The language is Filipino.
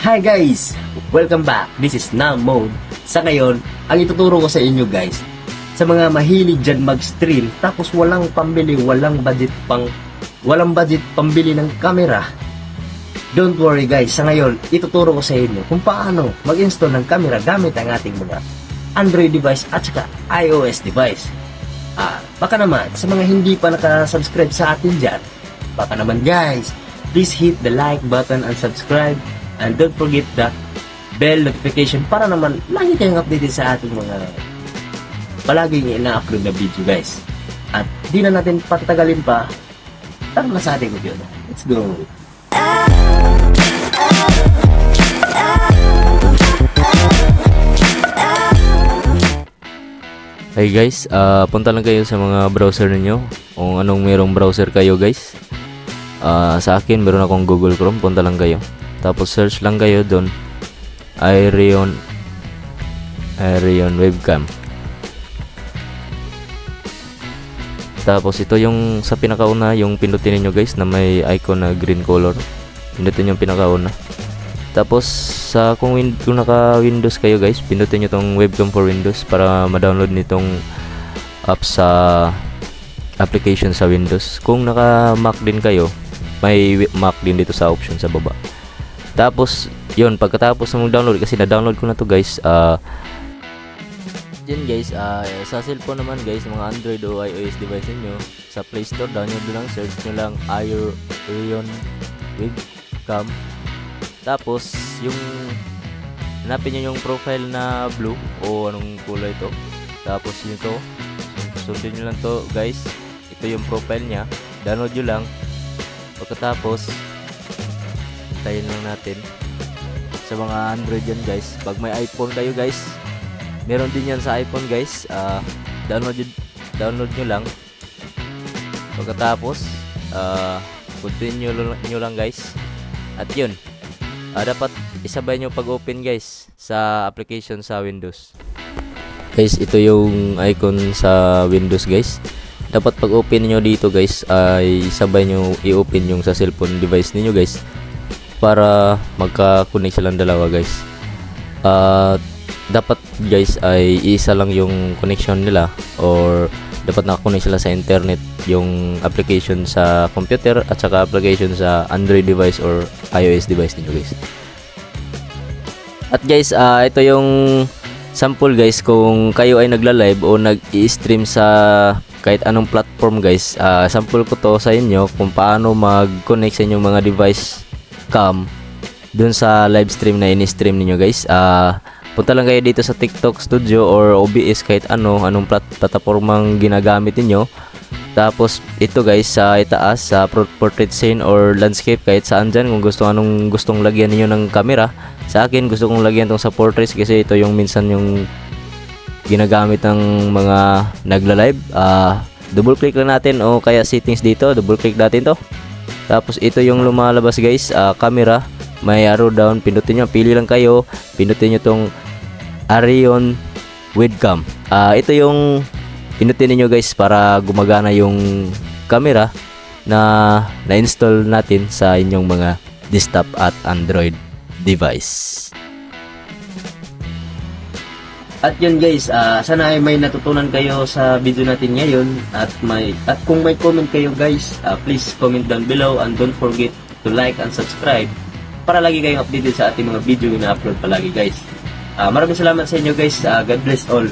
Hi guys! Welcome back! This is Nam Mode. Sa ngayon, ang ituturo ko sa inyo guys, sa mga mahilig dyan mag-stream tapos walang pambili, walang budget pambili ng camera. Don't worry guys, sa ngayon, ituturo ko sa inyo kung paano mag-install ng camera gamit ang ating mga Android device at saka iOS device. Baka naman, sa mga hindi pa nakasubscribe sa atin dyan, baka naman guys, please hit the like button and subscribe. And don't forget the bell notification para naman lagi kayong updated sa ating mga palaging ina-upload na video guys. At di na natin patatagalin pa, tara na sa ating video. Let's go! Hey guys, punta lang kayo sa mga browser ninyo kung anong merong browser kayo guys. Sa akin meron akong Google Chrome, punta lang kayo. Tapos search lang kayo doon Aerion webcam. Tapos ito yung sa pinakauna, yung pindutin niyo guys na may icon na green color. Pindutin yung pinakauna. Tapos kung naka Windows kayo guys, pindutin niyo tong webcam for Windows para ma-download nitong app sa application sa Windows. Kung naka Mac din kayo, may Mac din dito sa option sa baba. Tapos yun, pagkatapos ng download, kasi na-download ko na to guys, dyan guys, sa cellphone naman guys, mga Android o iOS device niyo, sa Play Store, download nyo lang, search nyo lang Aerion webcam. Tapos yung hanapin nyo yung profile na blue o anong kulay ito. Tapos yun to, sundin nyo lang to guys, ito yung profile nya, download nyo lang. Pagkatapos tayin lang natin sa mga Android yan guys. Pag may iPhone kayo guys, meron din yan sa iPhone guys, download nyo lang. Pagkatapos continue nyo lang guys. At yun, dapat isabay nyo pag open guys sa application sa Windows guys. Ito yung icon sa Windows guys. Dapat pag open nyo dito guys ay sabay nyo i-open yung sa cellphone device ninyo guys, para magka-connect silang dalawa guys. Dapat guys ay isa lang yung connection nila, or dapat naka-connect sila sa internet, yung application sa computer at saka application sa Android device or iOS device niyo guys. At guys, ito yung sample guys kung kayo ay nagla-live o nag-i-stream sa kahit anong platform guys. Sample ko to sa inyo kung paano mag-connect sa inyong mga device cam dun sa live stream na ini-stream niyo guys. Punta lang kayo dito sa TikTok Studio or OBS, kahit anong platformang ginagamit niyo. Tapos ito guys, sa itaas sa portrait scene or landscape, kahit saan dyan, kung gustong lagyan niyo ng camera. Sa akin gusto kong lagyan tong sa portraits kasi ito yung minsan yung ginagamit ng mga nagla-live. Double click lang natin, o kaya settings dito, double click natin to. Tapos ito yung lumalabas guys, camera, may arrow down, pindutin nyo, pili lang kayo, pindutin nyo tong Aerion webcam. Ito yung pindutin niyo guys para gumagana yung camera na na-install natin sa inyong mga desktop at Android device. At yun guys, sana ay may natutunan kayo sa video natin ngayon. At kung may comment kayo guys, please comment down below, and don't forget to like and subscribe para lagi kayong updated sa ating mga video na upload palagi guys. Maraming salamat sa inyo guys. God bless all.